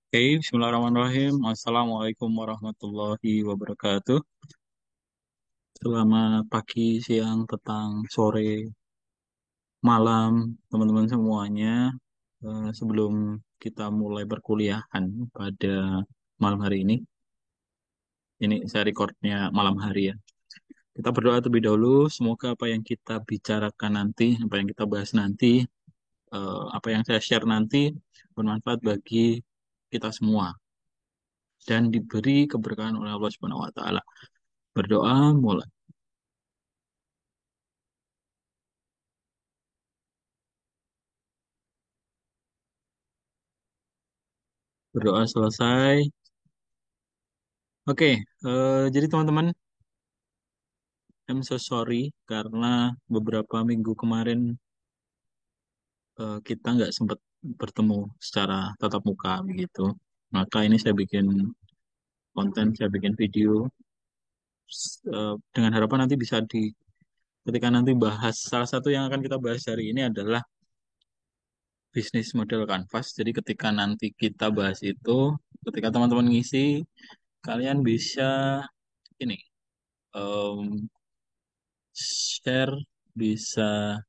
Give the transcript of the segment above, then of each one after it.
Oke, Bismillahirrahmanirrahim. Assalamualaikum warahmatullahi wabarakatuh. Selamat pagi, siang, petang, sore, malam, teman-teman semuanya. Sebelum kita mulai perkuliahan pada malam hari ini saya recordnya malam hari ya. Kita berdoa terlebih dahulu, semoga apa yang kita bicarakan nanti, apa yang kita bahas nanti, apa yang saya share nanti bermanfaat bagi kita semua dan diberi keberkahan oleh Allah Subhanahu wa taala. Berdoa mulai. Berdoa selesai. Oke, jadi teman-teman, I'm so sorry karena beberapa minggu kemarin kita nggak sempat bertemu secara tatap muka begitu. Maka ini saya bikin konten, saya bikin video dengan harapan nanti bisa ketika nanti bahas salah satu yang akan kita bahas hari ini adalah bisnis model Canvas. Jadi ketika nanti kita bahas itu, ketika teman-teman ngisi, kalian bisa ini em, share, bisa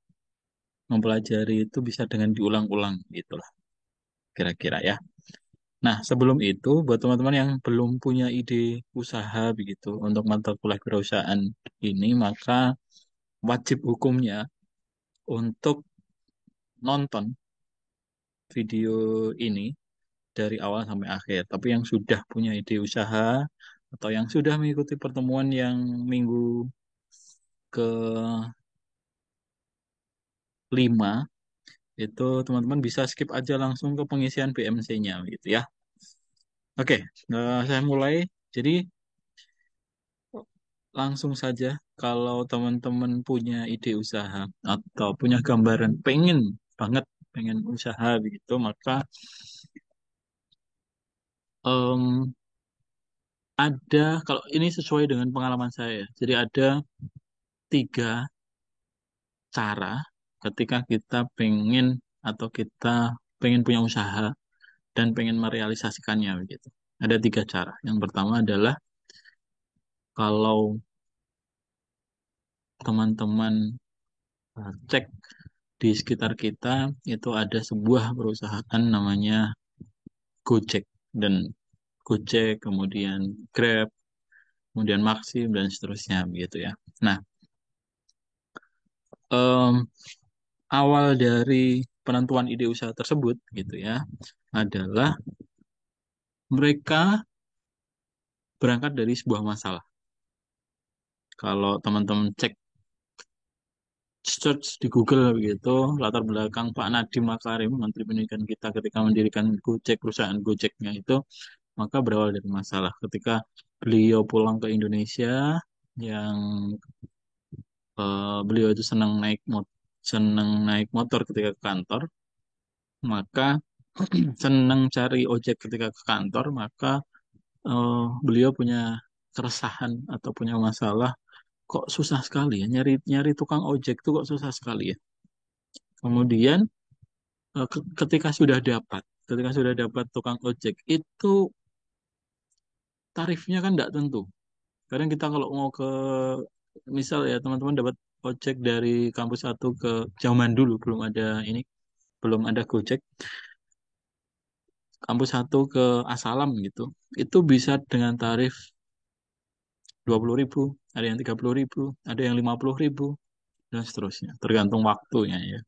mempelajari itu bisa dengan diulang-ulang gitu lah kira-kira ya. Nah, sebelum itu buat teman-teman yang belum punya ide usaha begitu untuk mata kuliah kewirausahaan ini, maka wajib hukumnya untuk nonton video ini dari awal sampai akhir. Tapi yang sudah punya ide usaha atau yang sudah mengikuti pertemuan yang minggu ke-5 itu teman-teman bisa skip aja langsung ke pengisian BMC-nya gitu ya. Oke, saya mulai. Jadi langsung saja kalau teman-teman punya ide usaha atau punya gambaran pengen banget pengen usaha begitu, maka em, ada kalau ini sesuai dengan pengalaman saya. Jadi ada 3 cara ketika kita pengen atau kita pengen punya usaha dan pengen merealisasikannya begitu. Ada 3 cara. Yang pertama adalah kalau teman-teman cek di sekitar kita itu ada sebuah perusahaan namanya Gojek dan Gojek, kemudian Grab, kemudian Maxim dan seterusnya begitu ya. Nah, em, awal dari penentuan ide usaha tersebut gitu ya adalah mereka berangkat dari sebuah masalah. Kalau teman-teman cek search di Google begitu, latar belakang Pak Nadiem Makarim, Menteri Pendidikan kita ketika mendirikan Gojek, perusahaan Gojeknya itu, maka berawal dari masalah. Ketika beliau pulang ke Indonesia, yang beliau itu senang naik motor ketika ke kantor, maka senang cari ojek ketika ke kantor, maka beliau punya keresahan atau punya masalah, kok susah sekali ya nyari nyari tukang ojek tuh kok susah sekali ya. Kemudian ketika sudah dapat tukang ojek itu tarifnya kan tidak tentu. Kadang kita kalau mau misal ya teman-teman dapat ojek dari kampus satu ke zaman dulu belum ada Gojek, kampus satu ke Asalam gitu, itu bisa dengan tarif 20.000, ada yang 30.000, ada yang 50.000 dan seterusnya, tergantung waktunya ya.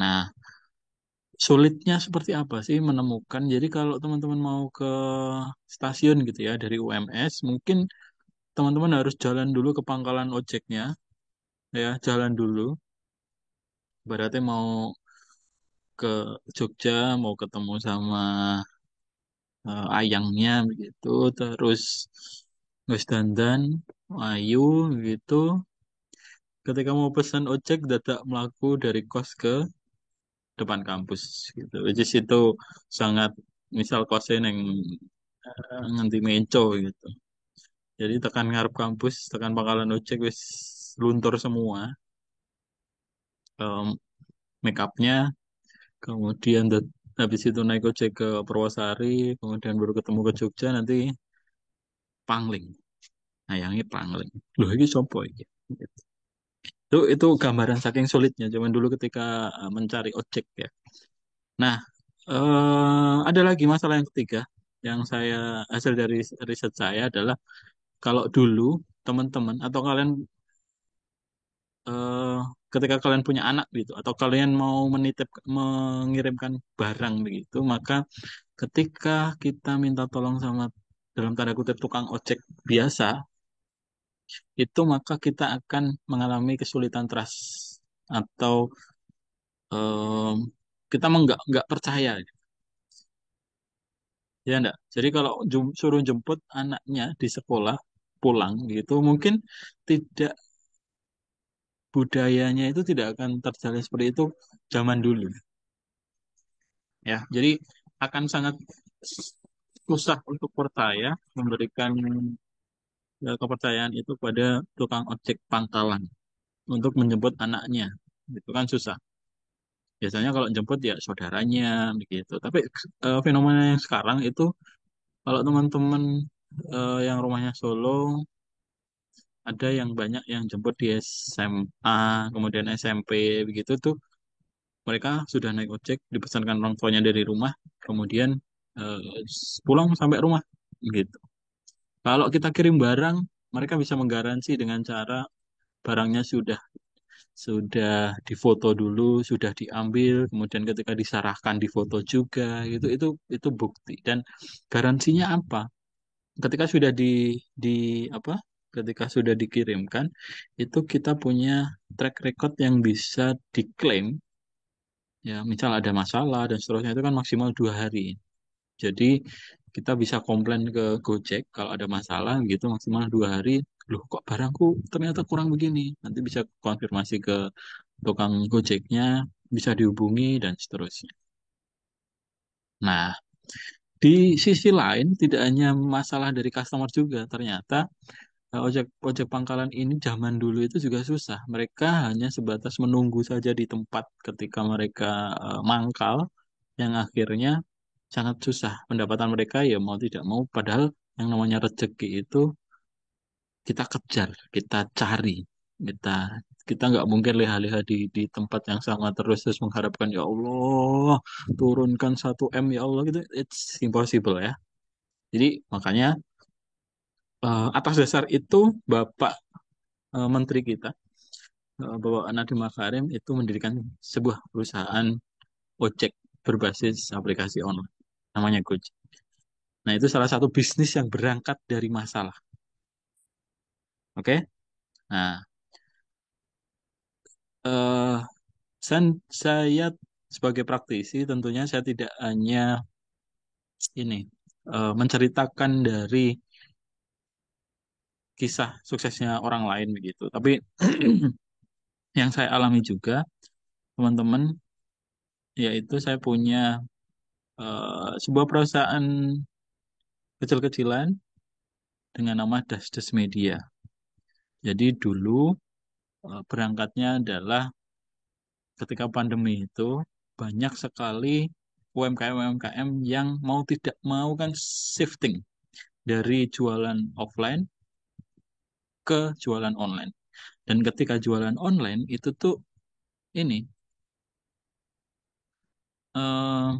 Nah, sulitnya seperti apa sih menemukan? Jadi kalau teman-teman mau ke stasiun gitu ya dari UMS, mungkin teman-teman harus jalan dulu ke pangkalan ojeknya, ya jalan dulu. Berarti mau ke Jogja, mau ketemu sama ayangnya begitu, terus Gus Dandan, Ayu gitu. Ketika mau pesan ojek, dadak melaku dari kos ke depan kampus gitu. Which is itu sangat misal kosnya yang nganti meco gitu. Jadi tekan ngarep kampus, tekan pangkalan ojek wis luntur semua. Make upnya, kemudian habis itu naik ojek ke Purwosari, kemudian baru ketemu ke Jogja, nanti Pangling. Nah, yang ini Pangling. Loh, ini sopo iki? Itu gambaran saking sulitnya zaman dulu ketika mencari ojek ya. Nah, ada lagi masalah yang ketiga yang saya hasil dari riset saya adalah kalau dulu teman-teman atau kalian eh, ketika kalian punya anak gitu atau kalian mau mengirimkan barang begitu, maka ketika kita minta tolong sama dalam tanda kutip tukang ojek biasa, itu maka kita akan mengalami kesulitan trust atau em, kita nggak percaya, ya enggak. Jadi kalau suruh jemput anaknya di sekolah pulang gitu, mungkin tidak budayanya itu tidak akan terjalin seperti itu zaman dulu, ya. Jadi akan sangat susah untuk percaya memberikan kepercayaan itu pada tukang ojek pangkalan untuk menjemput anaknya. Itu kan susah. Biasanya kalau jemput ya saudaranya begitu. Tapi fenomena yang sekarang itu kalau teman-teman yang rumahnya Solo ada yang banyak yang jemput di SMA, kemudian SMP begitu tuh mereka sudah naik ojek dipesankan orang tuanya dari rumah, kemudian pulang sampai rumah gitu. Kalau kita kirim barang, mereka bisa menggaransi dengan cara barangnya sudah difoto dulu, sudah diambil, kemudian ketika disarahkan difoto juga, itu bukti dan garansinya apa? Ketika sudah di apa? Ketika sudah dikirimkan, itu kita punya track record yang bisa diklaim, ya misal ada masalah dan seterusnya itu kan maksimal 2 hari. Jadi kita bisa komplain ke Gojek kalau ada masalah gitu maksimal 2 hari. Loh kok barangku ternyata kurang begini. Nanti bisa konfirmasi ke tukang Gojeknya, bisa dihubungi dan seterusnya. Nah, di sisi lain tidak hanya masalah dari customer juga, ternyata ojek ojek pangkalan ini zaman dulu itu juga susah. Mereka hanya sebatas menunggu saja di tempat ketika mereka mangkal, yang akhirnya sangat susah. Pendapatan mereka ya mau tidak mau, padahal yang namanya rezeki itu kita kejar, kita cari, kita kita nggak mungkin leha-leha di tempat yang sama terus mengharapkan ya Allah turunkan 1 M ya Allah gitu, it's impossible ya. Jadi makanya atas dasar itu Bapak Menteri kita, Bapak Nadiem Makarim itu mendirikan sebuah perusahaan ojek berbasis aplikasi online, namanya Gojek. Nah, itu salah satu bisnis yang berangkat dari masalah. Oke? Nah, eh saya sebagai praktisi tentunya saya tidak hanya ini menceritakan dari kisah suksesnya orang lain begitu, tapi yang saya alami juga, teman-teman, yaitu saya punya sebuah perusahaan kecil-kecilan dengan nama Das Media. Jadi dulu berangkatnya adalah ketika pandemi itu banyak sekali UMKM-UMKM yang mau tidak mau kan shifting dari jualan offline ke jualan online. Dan ketika jualan online itu tuh ini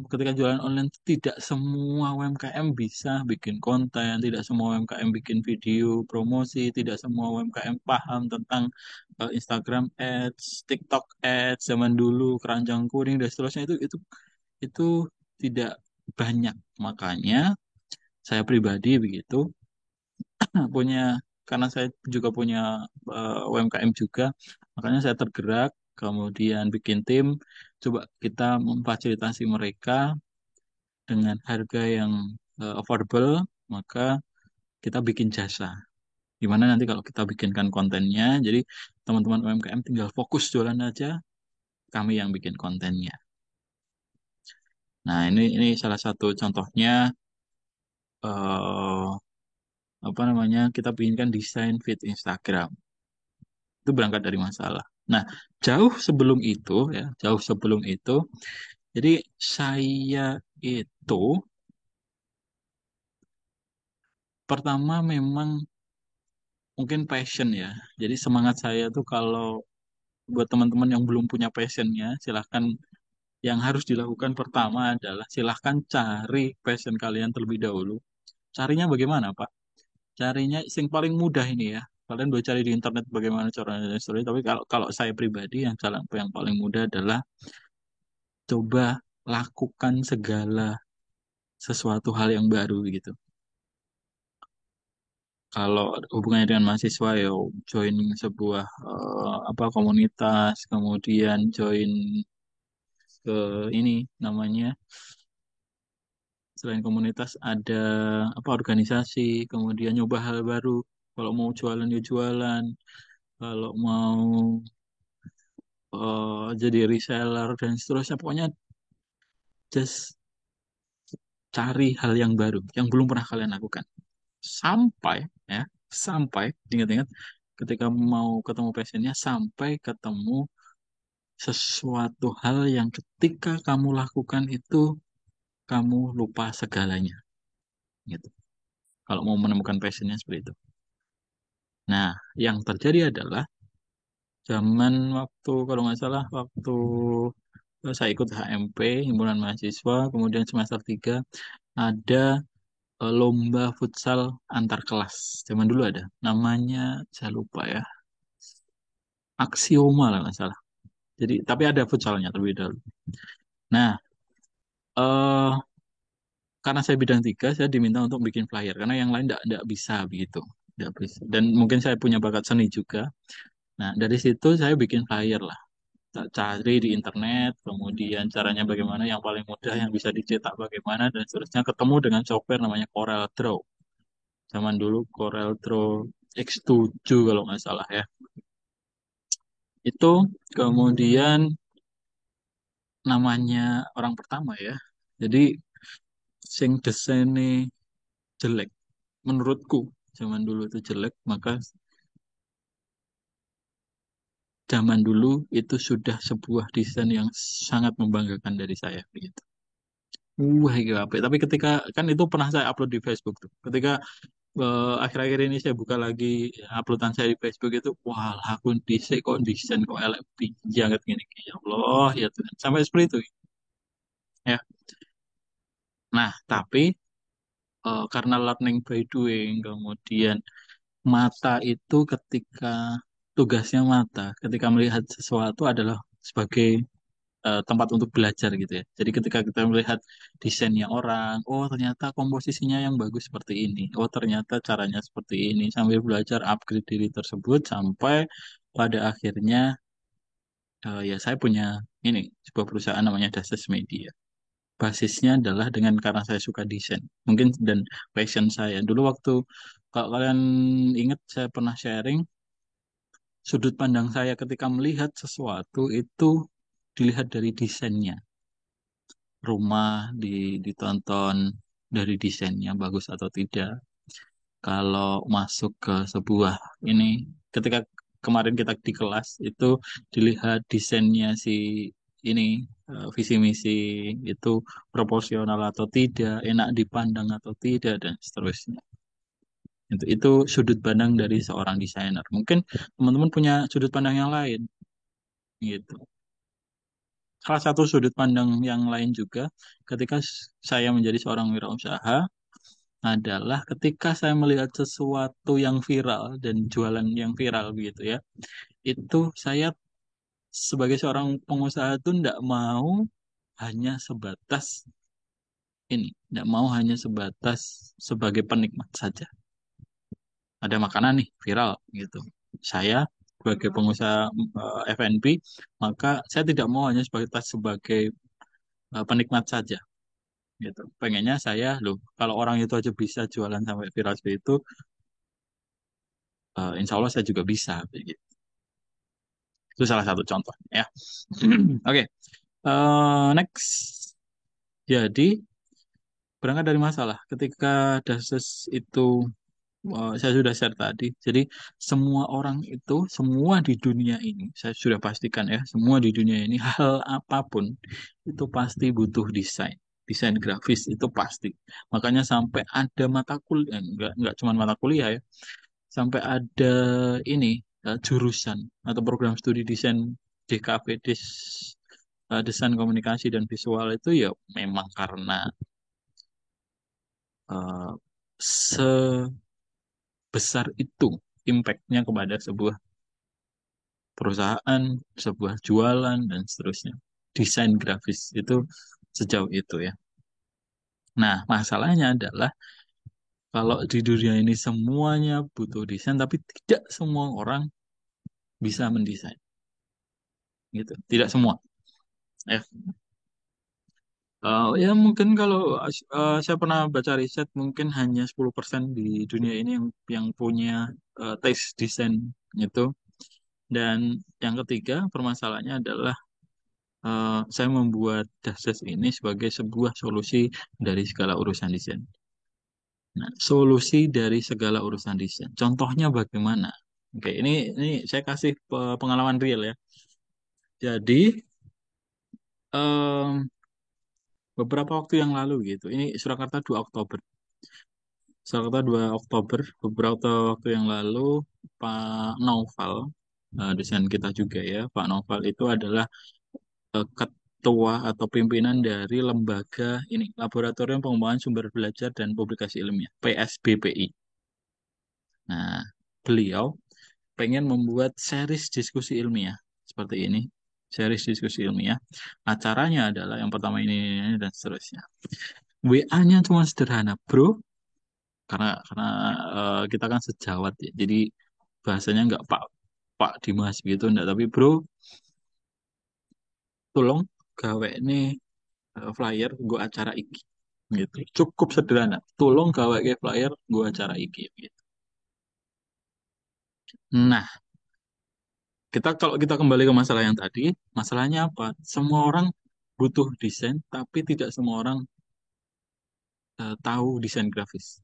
ketika jualan online tuh tidak semua UMKM bisa bikin konten, tidak semua UMKM bikin video promosi, tidak semua UMKM paham tentang Instagram Ads, TikTok Ads zaman dulu, keranjang kuning dan seterusnya itu tidak banyak. Makanya saya pribadi begitu punya, karena saya juga punya UMKM juga, makanya saya tergerak kemudian bikin tim, coba kita memfasilitasi mereka dengan harga yang affordable, maka kita bikin jasa. Gimana nanti kalau kita bikinkan kontennya, jadi teman-teman UMKM tinggal fokus jualan aja, kami yang bikin kontennya. Nah, ini salah satu contohnya eh apa namanya, kita bikinkan desain feed Instagram. Itu berangkat dari masalah. Nah, jauh sebelum itu ya, jauh sebelum itu Jadi saya itu pertama memang mungkin passion ya. Jadi semangat saya tuh kalau buat teman-teman yang belum punya passionnya, silahkan yang harus dilakukan pertama adalah silahkan cari passion kalian terlebih dahulu. Carinya bagaimana, Pak? Carinya yang paling mudah ini ya. Kalian boleh cari di internet bagaimana caranya dan sebagainya. Tapi kalau kalau saya pribadi yang paling mudah adalah coba lakukan segala sesuatu hal yang baru gitu. Kalau hubungannya dengan mahasiswa ya join sebuah apa komunitas, kemudian join ke ini namanya selain komunitas ada apa organisasi, kemudian nyoba hal baru. Kalau mau jualan ya jualan, kalau mau jadi reseller dan seterusnya. Pokoknya just cari hal yang baru yang belum pernah kalian lakukan. Sampai ya, sampai ingat-ingat ketika mau ketemu passionnya sampai ketemu sesuatu hal yang ketika kamu lakukan itu kamu lupa segalanya gitu. Kalau mau menemukan passionnya seperti itu. Nah, yang terjadi adalah zaman waktu kalau nggak salah waktu saya ikut HMP, himpunan mahasiswa, kemudian semester 3 ada lomba futsal antar kelas. Zaman dulu ada. Namanya saya lupa ya. Aksioma lah nggak salah. Jadi tapi ada futsalnya terlebih dahulu. Nah, eh karena saya bidang 3, saya diminta untuk bikin flyer karena yang lain tidak bisa begitu. Nggak bisa. Dan mungkin saya punya bakat seni juga. Nah, dari situ saya bikin flyer lah. Cari di internet, kemudian caranya bagaimana yang paling mudah yang bisa dicetak bagaimana dan seterusnya ketemu dengan software namanya Corel Draw. Zaman dulu Corel Draw X7 kalau nggak salah ya. Itu kemudian namanya orang pertama ya. Jadi sing desainnya jelek menurutku zaman dulu itu jelek, maka zaman dulu itu sudah sebuah desain yang sangat membanggakan dari saya begitu. Wah, itu apa? Tapi ketika kan itu pernah saya upload di Facebook tuh. Ketika akhir-akhir ini saya buka lagi uploadan saya di Facebook itu, wah, akun desain kok desain kok elek jangan gini. Ya Allah, ya Tuhan. Sampai seperti itu ya. Nah, tapi karena learning by doing, kemudian mata itu ketika tugasnya mata, ketika melihat sesuatu adalah sebagai tempat untuk belajar gitu ya. Jadi ketika kita melihat desainnya orang, oh ternyata komposisinya yang bagus seperti ini, oh ternyata caranya seperti ini, sambil belajar upgrade diri tersebut sampai pada akhirnya ya saya punya ini sebuah perusahaan namanya Dases Media. Basisnya adalah dengan karena saya suka desain, mungkin dan passion saya. Dulu waktu kalau kalian ingat saya pernah sharing sudut pandang saya ketika melihat sesuatu itu dilihat dari desainnya. Rumah ditonton dari desainnya bagus atau tidak. Kalau masuk ke sebuah ini, ketika kemarin kita di kelas itu dilihat desainnya si ini visi misi itu proporsional atau tidak, enak dipandang atau tidak dan seterusnya. Itu sudut pandang dari seorang desainer. Mungkin teman-teman punya sudut pandang yang lain gitu. Salah satu sudut pandang yang lain juga ketika saya menjadi seorang wirausaha adalah ketika saya melihat sesuatu yang viral dan jualan yang viral begitu ya. Itu saya sebagai seorang pengusaha itu tidak mau hanya sebatas ini, tidak mau hanya sebatas sebagai penikmat saja. Ada makanan nih viral gitu. Saya sebagai pengusaha F&B, maka saya tidak mau hanya sebagai penikmat saja gitu. Pengennya saya loh, kalau orang itu aja bisa jualan sampai viral seperti itu, insya Allah saya juga bisa. Begitu. Itu salah satu contoh ya. Oke, next. Jadi berangkat dari masalah. Ketika Dases itu saya sudah share tadi. Jadi semua orang itu, semua di dunia ini, saya sudah pastikan ya, semua di dunia ini hal apapun itu pasti butuh desain. Desain grafis itu pasti. Makanya sampai ada mata kuliah, enggak cuma mata kuliah ya, sampai ada ini jurusan atau program studi desain DKV, desain komunikasi dan visual itu ya memang karena eh, sebesar itu impactnya kepada sebuah perusahaan, sebuah jualan, dan seterusnya. Desain grafis itu sejauh itu ya. Nah, masalahnya adalah kalau di dunia ini semuanya butuh desain, tapi tidak semua orang bisa mendesain, gitu. Tidak semua. Ya, ya mungkin kalau saya pernah baca riset, mungkin hanya 10% di dunia ini yang punya taste desain itu. Dan yang ketiga, permasalahannya adalah saya membuat Dasdas ini sebagai sebuah solusi dari segala urusan desain. Nah, solusi dari segala urusan desain. Contohnya bagaimana? Oke, ini saya kasih pengalaman real ya. Jadi em, beberapa waktu yang lalu gitu, ini Surakarta 2 Oktober. Surakarta 2 Oktober, beberapa waktu yang lalu Pak Naufal, desain kita juga ya, Pak Naufal itu adalah ketua atau pimpinan dari lembaga ini, Laboratorium Pengembangan Sumber Belajar dan Publikasi Ilmiah, PSBPI. Nah, beliau pengen membuat series diskusi ilmiah seperti ini, series diskusi ilmiah. Acaranya adalah yang pertama ini dan seterusnya. WA-nya cuma sederhana, bro, karena kita kan sejawat ya, jadi bahasanya nggak Pak Pak Dimas gitu, enggak, tapi bro, tolong gawe ini flyer gue acara iki gitu, cukup sederhana, tolong gawe ke flyer gue acara iki gitu. Nah, kalau kita kembali ke masalah yang tadi, masalahnya apa, semua orang butuh desain tapi tidak semua orang tahu desain grafis,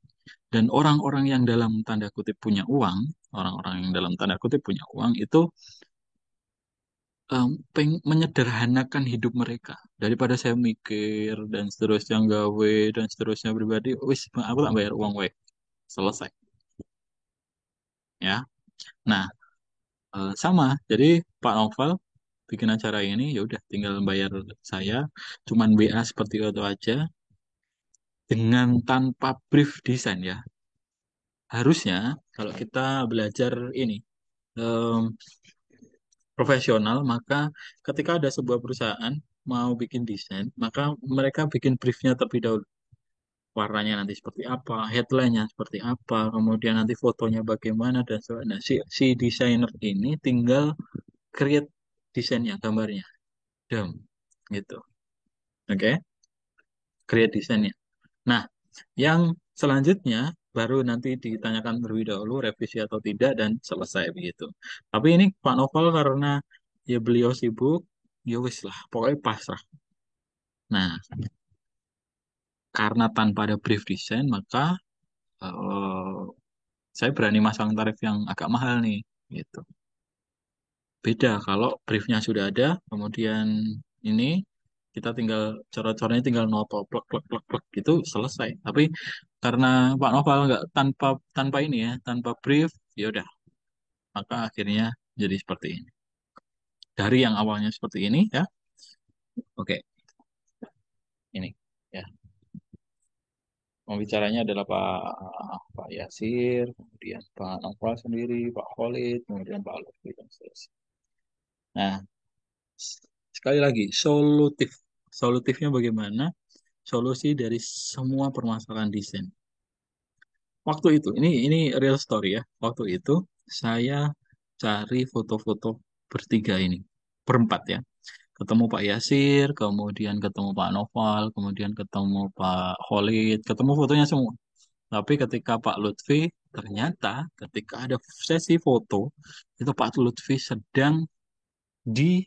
dan orang-orang yang dalam tanda kutip punya uang, orang-orang yang dalam tanda kutip punya uang itu menyederhanakan hidup mereka daripada saya mikir dan seterusnya gawe dan seterusnya pribadi, wis aku tak bayar uang, weh, selesai ya. Nah, sama. Jadi Pak Novel bikin acara ini ya udah tinggal bayar saya, cuman BA seperti itu aja, dengan tanpa brief desain ya. Harusnya kalau kita belajar ini em, profesional, maka ketika ada sebuah perusahaan mau bikin desain, maka mereka bikin briefnya terlebih dahulu. Warnanya nanti seperti apa, headline-nya seperti apa, kemudian nanti fotonya bagaimana dan sebagainya. Nah, si desainer ini tinggal create desainnya, gambarnya, dam, gitu. Oke, create desainnya. Nah, yang selanjutnya baru nanti ditanyakan terlebih dahulu revisi atau tidak dan selesai begitu. Tapi ini Pak Novel karena ya beliau sibuk, ya wis lah, pokoknya pasrah. Nah, karena tanpa ada brief design, maka eh, saya berani masang tarif yang agak mahal nih, gitu. Beda kalau briefnya sudah ada, kemudian ini kita tinggal coret-coretnya tinggal noto plek plek plek plek gitu selesai. Tapi karena Pak Noval nggak tanpa tanpa ini ya, tanpa brief, ya udah, maka akhirnya jadi seperti ini. Dari yang awalnya seperti ini ya, oke, ini ya. Pembicaranya adalah Pak Yasir, kemudian Pak Noval sendiri, Pak Khalid, kemudian Pak Lutfi dan seterusnya. Nah, sekali lagi, solutif. Solutifnya bagaimana? Solusi dari semua permasalahan desain. Waktu itu, ini real story ya. Waktu itu saya cari foto-foto bertiga ini, berempat ya. Ketemu Pak Yasir, kemudian ketemu Pak Noval, kemudian ketemu Pak Khalid, ketemu fotonya semua. Tapi ketika Pak Lutfi, ternyata ketika ada sesi foto, itu Pak Lutfi sedang di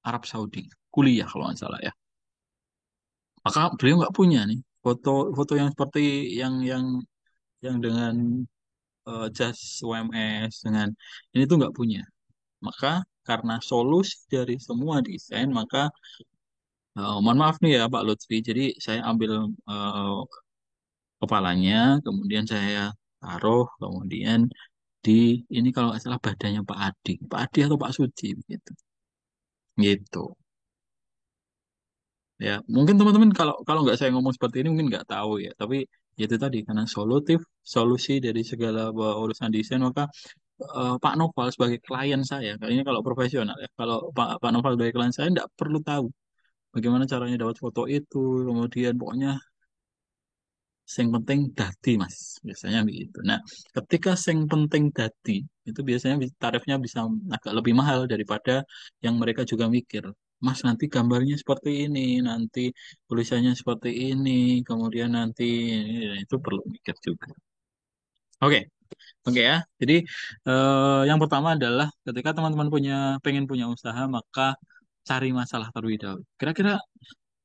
Arab Saudi, kuliah kalau nggak salah ya. Maka beliau nggak punya nih foto-foto yang seperti yang dengan jas UMS dengan ini tuh nggak punya. Maka karena solusi dari semua desain, maka mohon maaf nih ya Pak Lutfi. Jadi saya ambil kepalanya, kemudian saya taruh, kemudian di ini kalau nggak salah badannya Pak Adi atau Pak Suci gitu. Gitu. Ya, mungkin teman-teman kalau kalau nggak saya ngomong seperti ini mungkin nggak tahu ya. Tapi ya itu tadi karena solusi dari segala urusan desain maka Pak Noval sebagai klien saya, kali ini kalau profesional ya, kalau Pak Noval sebagai klien saya nggak perlu tahu bagaimana caranya dapat foto itu, kemudian pokoknya sing penting dadi mas, biasanya begitu. Nah, ketika sing penting dadi itu biasanya tarifnya bisa agak lebih mahal daripada yang mereka juga mikir. Mas nanti gambarnya seperti ini, nanti tulisannya seperti ini, kemudian nanti itu perlu mikir juga. Oke, oke ya. Jadi yang pertama adalah ketika teman-teman pengen punya usaha maka cari masalah terlebih dahulu.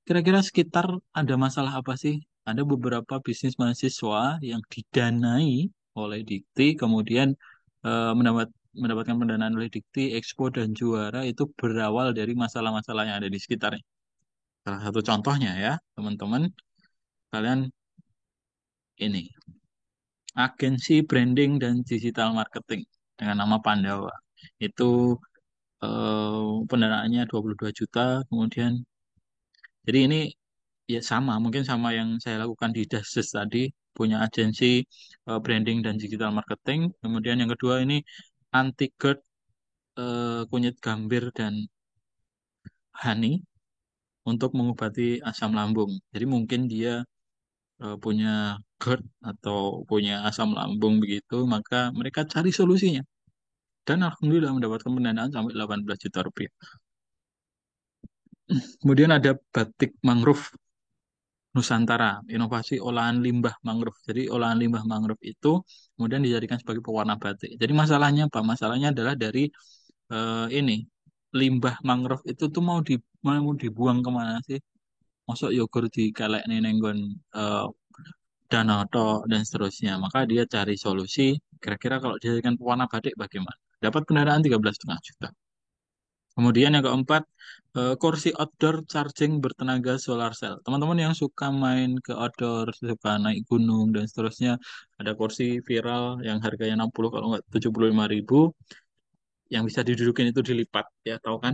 Kira-kira sekitar ada masalah apa sih? Ada beberapa bisnis mahasiswa yang didanai oleh Dikti, kemudian mendapatkan pendanaan oleh Dikti, Expo dan Juara itu berawal dari masalah-masalah yang ada di sekitarnya. Salah satu contohnya ya, teman-teman, kalian ini agensi branding dan digital marketing dengan nama Pandawa. Itu pendanaannya 22 juta, kemudian jadi ini ya sama, mungkin sama yang saya lakukan di Dases tadi, punya agensi branding dan digital marketing. Kemudian yang kedua ini anti GERD, kunyit gambir dan honey untuk mengobati asam lambung. Jadi mungkin dia punya GERD atau punya asam lambung begitu, maka mereka cari solusinya. Dan alhamdulillah mendapatkan pendanaan sampai 18 juta rupiah. Kemudian ada batik mangrove Nusantara, inovasi olahan limbah mangrove. Jadi olahan limbah mangrove itu kemudian dijadikan sebagai pewarna batik. Jadi masalahnya apa? Masalahnya adalah dari ini limbah mangrove itu tuh mau dibuang kemana sih? Masuk yogurt di kalek nenggon eh, danau tok dan seterusnya. Maka dia cari solusi. Kira-kira kalau dijadikan pewarna batik bagaimana? Dapat pendanaan 13,5 juta. Kemudian yang keempat, kursi outdoor charging bertenaga solar cell. Teman-teman yang suka main ke outdoor, suka naik gunung dan seterusnya, ada kursi viral yang harganya 60 kalau nggak 75.000, yang bisa didudukin itu dilipat, ya tahu kan?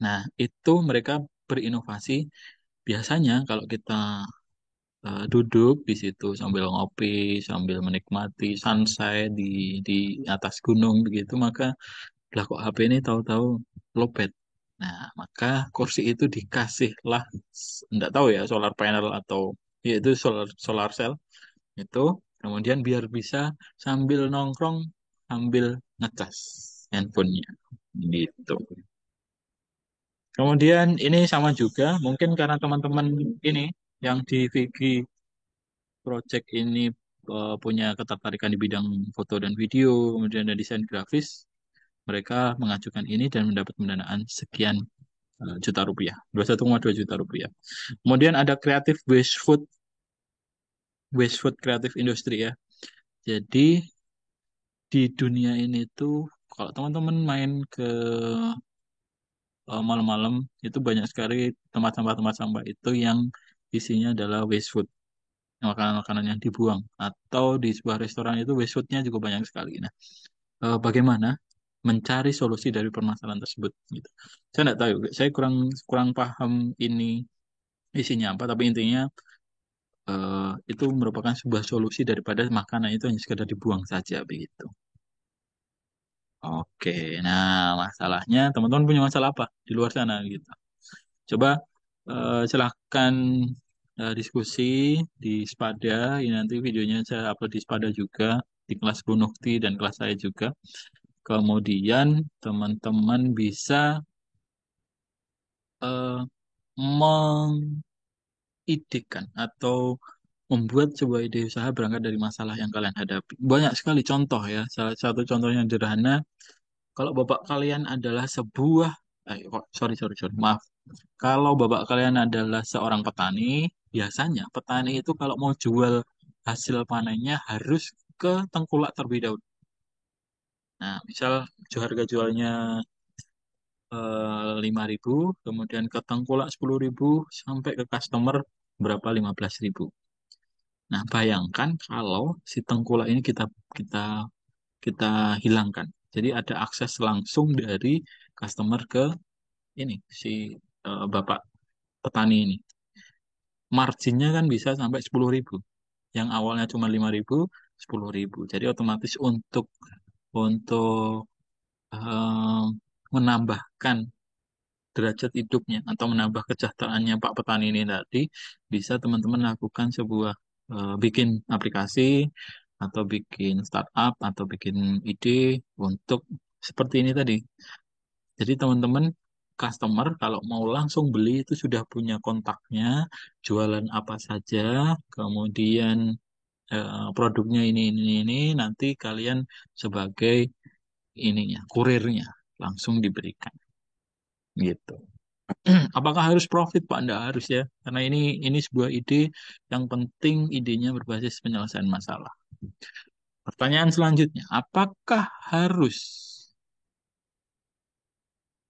Nah, itu mereka berinovasi. Biasanya kalau kita duduk di situ sambil ngopi, sambil menikmati sunset di atas gunung begitu, maka lah kok HP ini tahu-tahu lowbat. Nah, maka kursi itu dikasihlah, enggak tahu ya, solar panel atau yaitu solar cell itu, kemudian biar bisa sambil nongkrong, sambil ngecas handphonenya. Gitu. Kemudian ini sama juga, mungkin karena teman-teman ini yang di Vigi Project ini punya ketertarikan di bidang foto dan video, kemudian ada desain grafis, mereka mengajukan ini dan mendapat pendanaan sekian juta rupiah, 21,2 juta rupiah. Kemudian ada kreatif waste food kreatif industri ya. Jadi di dunia ini tuh kalau teman-teman main ke malam-malam itu banyak sekali tempat sampah itu yang isinya adalah waste food, makanan-makanan yang dibuang. Atau di sebuah restoran itu waste foodnya juga banyak sekali. Nah, bagaimana mencari solusi dari permasalahan tersebut gitu. Saya nggak tahu, saya kurang kurang paham ini isinya apa, tapi intinya itu merupakan sebuah solusi daripada makanan itu hanya sekedar dibuang saja begitu. Oke, nah masalahnya teman-teman punya masalah apa di luar sana gitu. Coba silahkan diskusi di Spada. Ini nanti videonya saya upload di Spada juga, di kelas Bu Nukti dan kelas saya juga. Kemudian teman-teman bisa eh, mengidekan atau membuat sebuah ide usaha berangkat dari masalah yang kalian hadapi. Banyak sekali contoh ya. Salah satu contohnya yang sederhana, kalau bapak kalian adalah sorry, maaf. Kalau bapak kalian adalah seorang petani, biasanya petani itu kalau mau jual hasil panennya harus ke tengkulak terlebih dahulu. Nah, misal harga jualnya 5.000, kemudian ke tengkulak 10.000, sampai ke customer berapa 15.000. Nah, bayangkan kalau si tengkulak ini kita kita hilangkan. Jadi ada akses langsung dari customer ke ini si bapak petani ini. Marginnya kan bisa sampai 10.000. Yang awalnya cuma 5.000, 10.000. Jadi otomatis untuk eh, menambahkan derajat hidupnya atau menambah kesejahteraannya Pak Petani ini tadi, bisa teman-teman lakukan sebuah bikin aplikasi atau bikin startup atau bikin ide untuk seperti ini tadi. Jadi teman-teman customer kalau mau langsung beli itu sudah punya kontaknya, jualan apa saja, kemudian produknya ini, nanti kalian sebagai ininya, kurirnya langsung diberikan gitu. Apakah harus profit, Pak? Tidak harus ya, karena ini sebuah ide yang penting, idenya berbasis penyelesaian masalah. Pertanyaan selanjutnya, apakah harus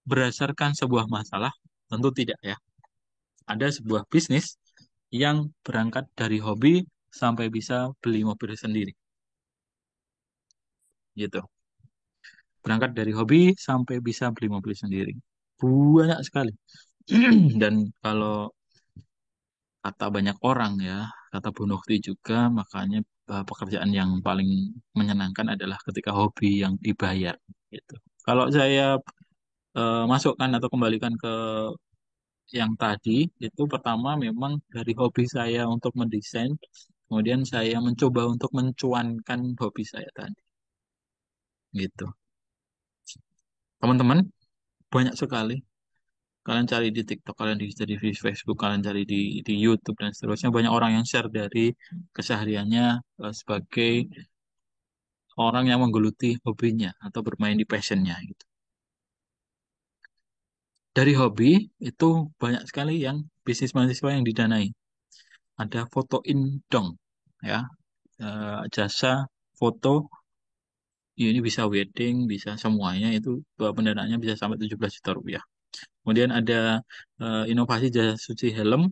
berdasarkan sebuah masalah? Tentu tidak ya. Ada sebuah bisnis yang berangkat dari hobi sampai bisa beli mobil sendiri, gitu. Berangkat dari hobi sampai bisa beli mobil sendiri. Banyak sekali. Dan kalau kata banyak orang ya, kata Bu Nukti juga, makanya pekerjaan yang paling menyenangkan adalah ketika hobi yang dibayar. Gitu. Kalau saya masukkan atau kembalikan ke yang tadi, itu pertama memang dari hobi saya untuk mendesain, kemudian saya mencoba untuk mencuankan hobi saya tadi. Gitu. Teman-teman, banyak sekali. Kalian cari di TikTok, kalian cari di Facebook, kalian cari di YouTube dan seterusnya. Banyak orang yang share dari kesehariannya sebagai orang yang menggeluti hobinya atau bermain di passionnya gitu. Dari hobi itu banyak sekali yang bisnis mahasiswa yang didanai. Ada foto indong ya, jasa foto. Ya, ini bisa wedding, bisa semuanya itu pendanaannya bisa sampai 17 juta rupiah. Kemudian ada inovasi jasa suci helm,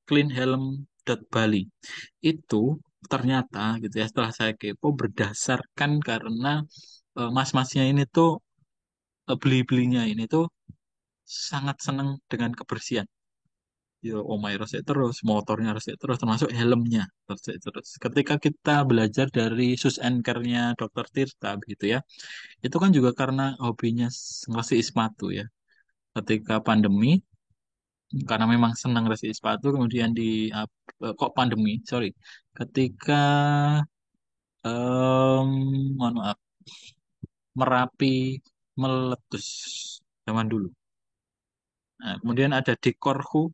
Clean Helm Bali. Itu ternyata gitu ya, setelah saya kepo berdasarkan karena mas-masnya ini tuh beli-belinya ini tuh sangat senang dengan kebersihan. Yo, omai resik terus, motornya resik terus, termasuk helmnya resik terus. Ketika kita belajar dari sus and care-nya Dr. Tirta begitu ya, itu kan juga karena hobinya ngasih sepatu ya. Ketika pandemi, karena memang senang resi sepatu, kemudian kok pandemi, sorry, ketika mohon maaf, Merapi meletus zaman dulu. Nah, kemudian ada dekorku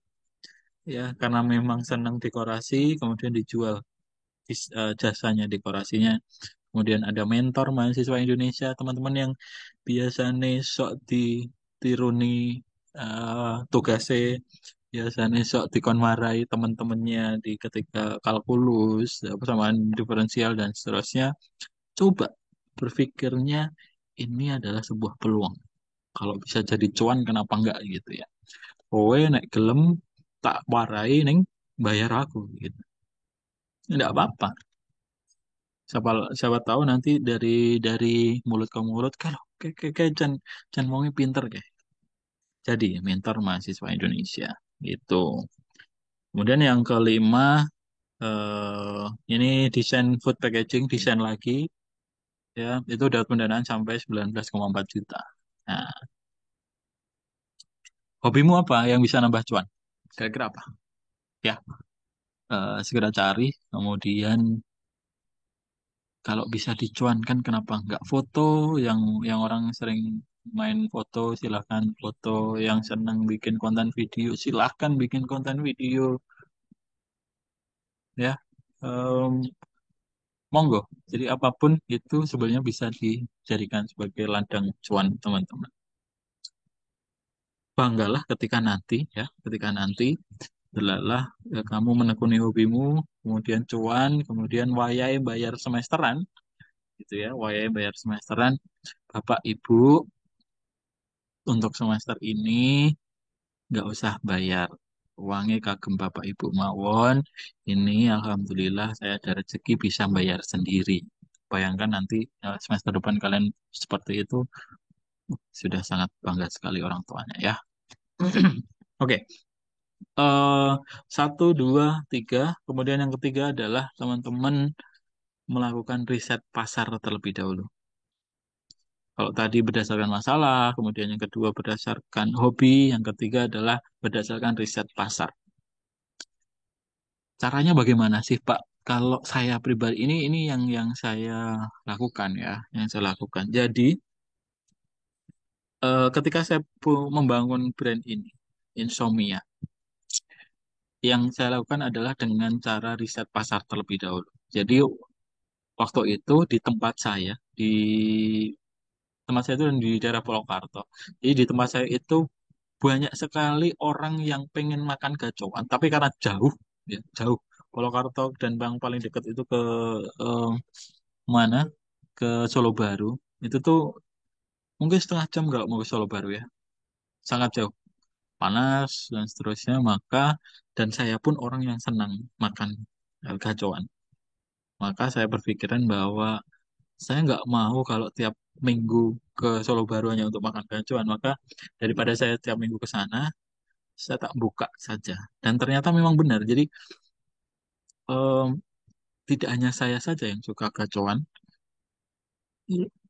ya, karena memang senang dekorasi, kemudian dijual jasanya dekorasinya. Kemudian ada mentor mahasiswa Indonesia, teman-teman yang biasanya sok ditiruni tugasnya, biasanya sok dikon marai teman-temannya di ketika kalkulus, persamaan diferensial dan seterusnya. Coba berpikirnya ini adalah sebuah peluang. Kalau bisa jadi cuan, kenapa enggak gitu ya? Kowe nek gelem tak warai neng bayar aku gitu. Enggak apa-apa. Siapa tahu nanti dari mulut ke mulut, kalau kayak Chan Wongi pinter kayak. Jadi mentor mahasiswa Indonesia gitu. Kemudian yang kelima, ini desain food packaging, desain lagi ya, itu dapat pendanaan sampai 19,4 juta. Nah, hobimu apa yang bisa nambah cuan? Kira-kira apa? Ya, segera cari. Kemudian kalau bisa dicuankan, kenapa nggak foto yang orang sering main foto, silahkan foto. Yang senang bikin konten video, silahkan bikin konten video ya. Em, Monggo. Jadi apapun itu sebenarnya bisa dijadikan sebagai ladang cuan teman-teman. Banggalah ketika nanti adalah kamu menekuni hobimu, kemudian cuan, kemudian wayai bayar semesteran. gitu ya. Wayai bayar semesteran, Bapak Ibu untuk semester ini nggak usah bayar. Uangnya kagem Bapak Ibu mawon. Ini alhamdulillah saya ada rezeki bisa bayar sendiri. Bayangkan nanti semester depan kalian seperti itu sudah sangat bangga sekali orang tuanya ya. Oke, eh, satu, dua, tiga. Kemudian yang ketiga adalah teman-teman melakukan riset pasar terlebih dahulu. Kalau tadi berdasarkan masalah, kemudian yang kedua berdasarkan hobi, yang ketiga adalah berdasarkan riset pasar. Caranya bagaimana sih, Pak? Kalau saya pribadi ini yang saya lakukan ya, yang saya lakukan. Jadi, ketika saya membangun brand ini, Insomnia, yang saya lakukan adalah dengan cara riset pasar terlebih dahulu. Jadi, waktu itu di tempat saya itu di daerah Purwokerto. Jadi di tempat saya itu banyak sekali orang yang pengen makan gacoan, tapi karena jauh, ya, jauh. Purwokerto dan Bang paling dekat itu ke eh, mana? Ke Solo Baru. Itu tuh mungkin setengah jam kalau mau ke Solo Baru ya. Sangat jauh, panas dan seterusnya. Maka dan saya pun orang yang senang makan gacoan. Maka saya berpikiran bahwa saya nggak mau kalau tiap minggu ke Solo Baru hanya untuk makan gacoan. Maka daripada saya tiap minggu ke sana, saya tak buka saja. Dan ternyata memang benar. Jadi em, tidak hanya saya saja yang suka gacoan.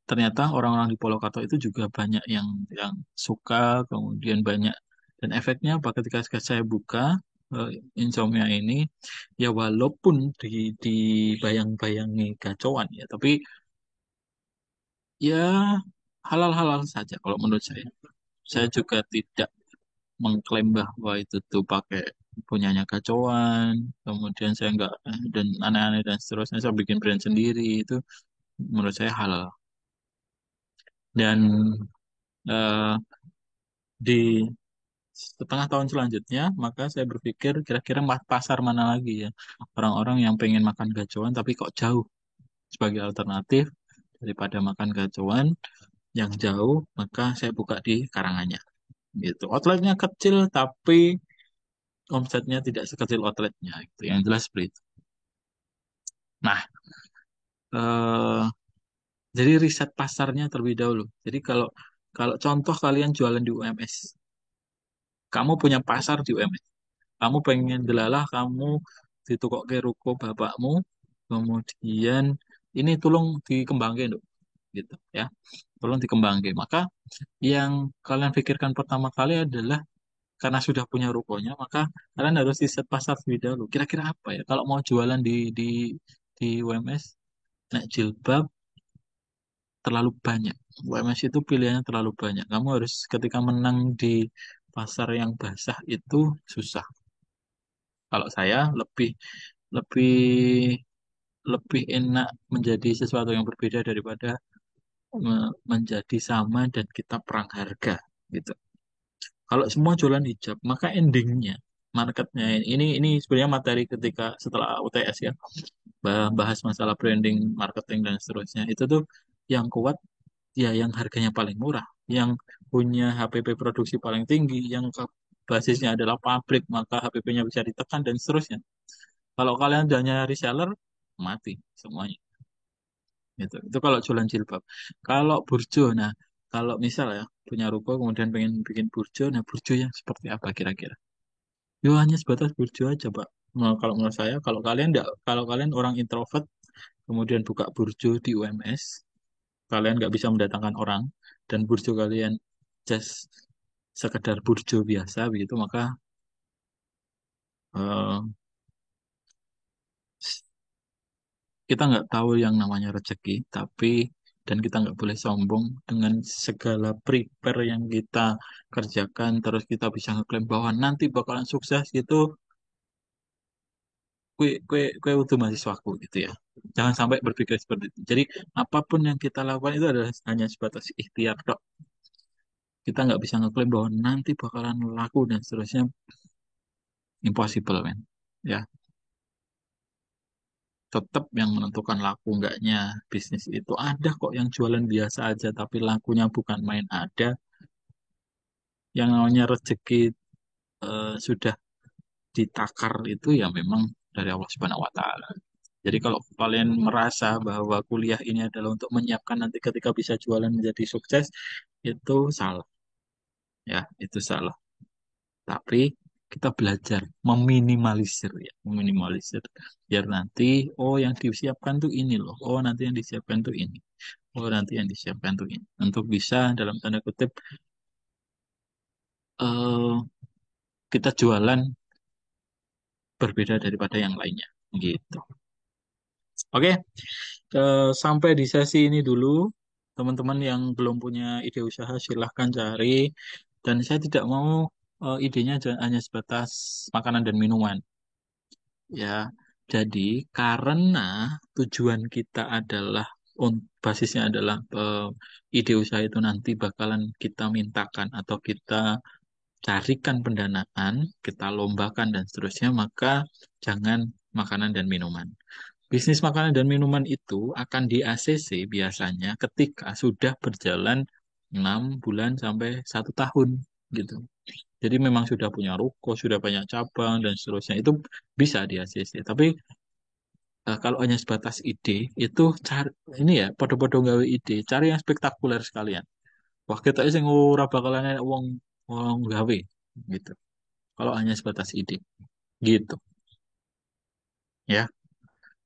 Ternyata orang-orang di Polokarto itu juga banyak yang suka, kemudian banyak dan efeknya apa ketika saya buka eh, Insomnia ini, ya walaupun dibayang-bayangi gacoan ya, tapi ya halal-halal saja kalau menurut saya. Saya juga tidak mengklaim bahwa itu tuh pakai punyanya kacauan, kemudian saya nggak dan aneh-aneh dan seterusnya saya bikin brand sendiri itu menurut saya halal. Dan eh, di setengah tahun selanjutnya, maka saya berpikir kira-kira pasar mana lagi ya orang-orang yang pengen makan gacoan tapi kok jauh sebagai alternatif daripada makan gacoan yang jauh, maka saya buka di Karanganyar gitu. Outletnya kecil tapi omsetnya tidak sekecil outletnya gitu. Yang jelas seperti itu. Nah, eh, jadi riset pasarnya terlebih dahulu. Jadi kalau kalau contoh kalian jualan di UMS, kamu punya pasar di UMS, kamu pengen delalah, kamu ditukok ke ruko bapakmu, kemudian ini tolong dikembangin dong, gitu ya, tolong dikembangin. Maka yang kalian pikirkan pertama kali adalah karena sudah punya rukonya, maka kalian harus riset pasar terlebih dahulu. Kira-kira apa ya kalau mau jualan di UMS, nah jilbab terlalu banyak. UMS itu pilihannya terlalu banyak. Kamu harus ketika menang di pasar yang basah itu susah. Kalau saya lebih lebih lebih enak menjadi sesuatu yang berbeda daripada menjadi sama dan kita perang harga gitu. Kalau semua jualan hijab, maka endingnya marketnya ini sebenarnya materi ketika setelah UTS ya, bahas masalah branding, marketing dan seterusnya. Itu tuh yang kuat ya yang harganya paling murah, yang punya HPP produksi paling tinggi, yang basisnya adalah pabrik, maka HPP-nya bisa ditekan dan seterusnya. Kalau kalian hanya reseller, mati semuanya. Itu kalau jualan jilbab. Kalau burjo, nah kalau misal ya punya ruko kemudian pengen bikin burjo, nah burjo yang seperti apa kira-kira? Yo hanya sebatas burjo aja, Pak. Nah, kalau menurut saya, kalau kalian orang introvert kemudian buka burjo di UMS, kalian nggak bisa mendatangkan orang dan burjo kalian just sekedar burjo biasa begitu, maka eh, kita nggak tahu yang namanya rezeki, tapi dan kita nggak boleh sombong dengan segala prepare yang kita kerjakan, terus kita bisa ngeklaim bahwa nanti bakalan sukses gitu, kue kue kue untuk mahasiswaku gitu ya. Jangan sampai berpikir seperti itu. Jadi apapun yang kita lakukan itu adalah hanya sebatas ikhtiar dok. Kita nggak bisa ngeklaim bahwa nanti bakalan laku dan seterusnya, impossible men. Ya, Tetap yang menentukan laku enggaknya bisnis itu ada kok yang jualan biasa aja tapi lakunya bukan main ada. Yang namanya rezeki sudah ditakar itu ya memang dari Allah Subhanahu wa taala. Jadi kalau kalian merasa bahwa kuliah ini adalah untuk menyiapkan nanti ketika bisa jualan menjadi sukses, itu salah ya, itu salah. Tapi kita belajar meminimalisir ya, meminimalisir biar nanti oh yang disiapkan tuh ini loh, oh nanti yang disiapkan tuh ini, oh nanti yang disiapkan tuh ini, untuk bisa dalam tanda kutip eh kita jualan berbeda daripada yang lainnya gitu. Oke, sampai di sesi ini dulu. Teman-teman yang belum punya ide usaha silahkan cari. Dan saya tidak mau idenya hanya sebatas makanan dan minuman. Ya, jadi karena tujuan kita adalah basisnya adalah ide usaha itu nanti bakalan kita mintakan atau kita carikan pendanaan, kita lombakan dan seterusnya, maka jangan makanan dan minuman. Bisnis makanan dan minuman itu akan di ACC biasanya ketika sudah berjalan 6 bulan sampai 1 tahun gitu. Jadi memang sudah punya ruko, sudah banyak cabang dan seterusnya itu bisa di ACC. Tapi kalau hanya sebatas ide itu cari ini ya podo-podo gawe ide, cari yang spektakuler sekalian. Wah kita sing ora bakalan enek wong wong gawe gitu. Kalau hanya sebatas ide gitu ya.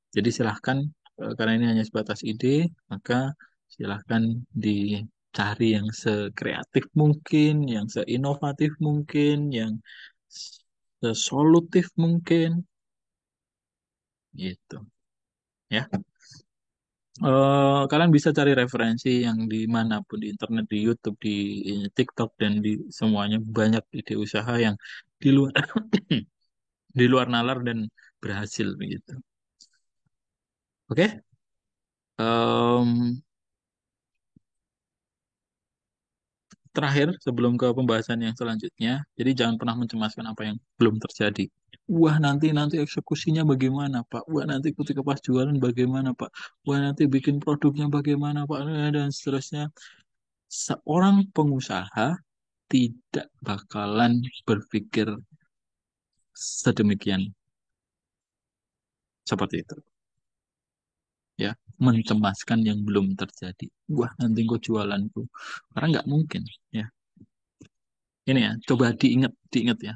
Jadi silahkan, karena ini hanya sebatas ide, maka silahkan dicari yang sekreatif mungkin, yang seinovatif mungkin, yang sesolutif mungkin, gitu. Ya, kalian bisa cari referensi yang dimanapun di internet, di YouTube, di TikTok dan di semuanya banyak ide usaha yang di luar di luar nalar dan berhasil begitu. Oke. Em, Terakhir, sebelum ke pembahasan yang selanjutnya, jadi jangan pernah mencemaskan apa yang belum terjadi. Wah, nanti eksekusinya bagaimana, Pak? Wah, nanti ketika pas jualan bagaimana, Pak? Wah, nanti bikin produknya bagaimana, Pak? Dan seterusnya. Seorang pengusaha tidak bakalan berpikir sedemikian seperti itu. Ya, mencemaskan yang belum terjadi. Wah, nanti gue jualanku. Karena nggak mungkin, ya. Ini ya, coba diingat ya.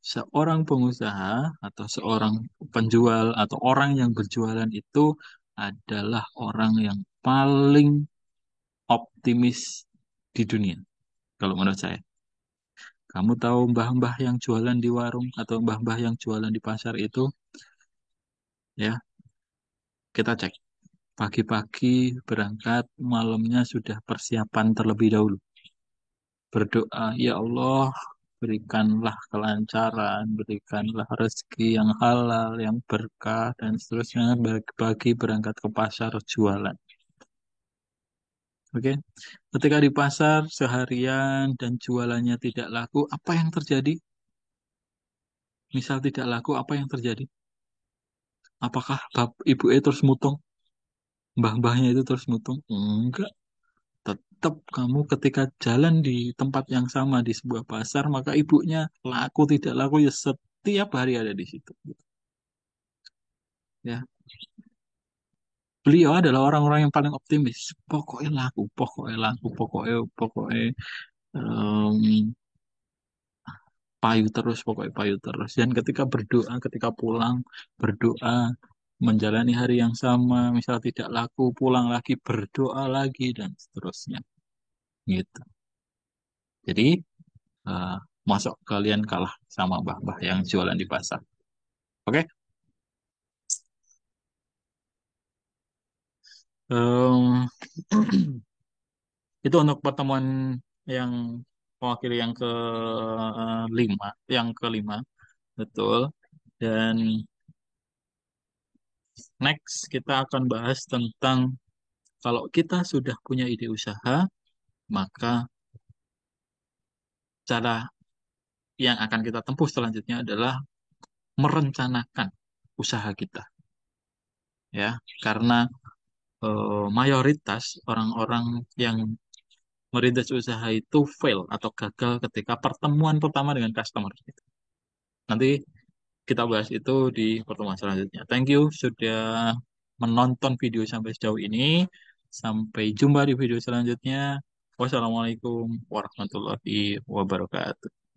Seorang pengusaha atau seorang penjual atau orang yang berjualan itu adalah orang yang paling optimis di dunia, kalau menurut saya. Kamu tahu mbah-mbah yang jualan di warung atau mbah-mbah yang jualan di pasar itu, ya, kita cek. Pagi-pagi berangkat, malamnya sudah persiapan terlebih dahulu. Berdoa, ya Allah, berikanlah kelancaran, berikanlah rezeki yang halal, yang berkah, dan seterusnya bagi berangkat ke pasar jualan. Oke, ketika di pasar seharian dan jualannya tidak laku, apa yang terjadi? Misal tidak laku, apa yang terjadi? Apakah ibu itu terus mutung? Mbah-mbahnya itu terus mutung? Enggak. Tetap kamu ketika jalan di tempat yang sama di sebuah pasar, maka ibunya laku tidak laku ya setiap hari ada di situ. Ya, beliau adalah orang-orang yang paling optimis. Pokoknya laku, pokoknya laku, pokoknya pokoknya em, payu terus, pokoknya payu terus. Dan ketika berdoa, ketika pulang berdoa, menjalani hari yang sama, misal tidak laku, pulang lagi berdoa lagi dan seterusnya. Gitu. Jadi eh, masuk kalian kalah sama mbah-mbah yang jualan di pasar. Oke? Em, itu untuk pertemuan yang mewakili yang ke-5, yang kelima, betul. Dan next kita akan bahas tentang kalau kita sudah punya ide usaha, maka cara yang akan kita tempuh selanjutnya adalah merencanakan usaha kita. ya, karena mayoritas orang-orang yang merintis usaha itu fail atau gagal ketika pertemuan pertama dengan customer. Nanti kita bahas itu di pertemuan selanjutnya. Thank you sudah menonton video sampai sejauh ini. Sampai jumpa di video selanjutnya. Wassalamualaikum warahmatullahi wabarakatuh.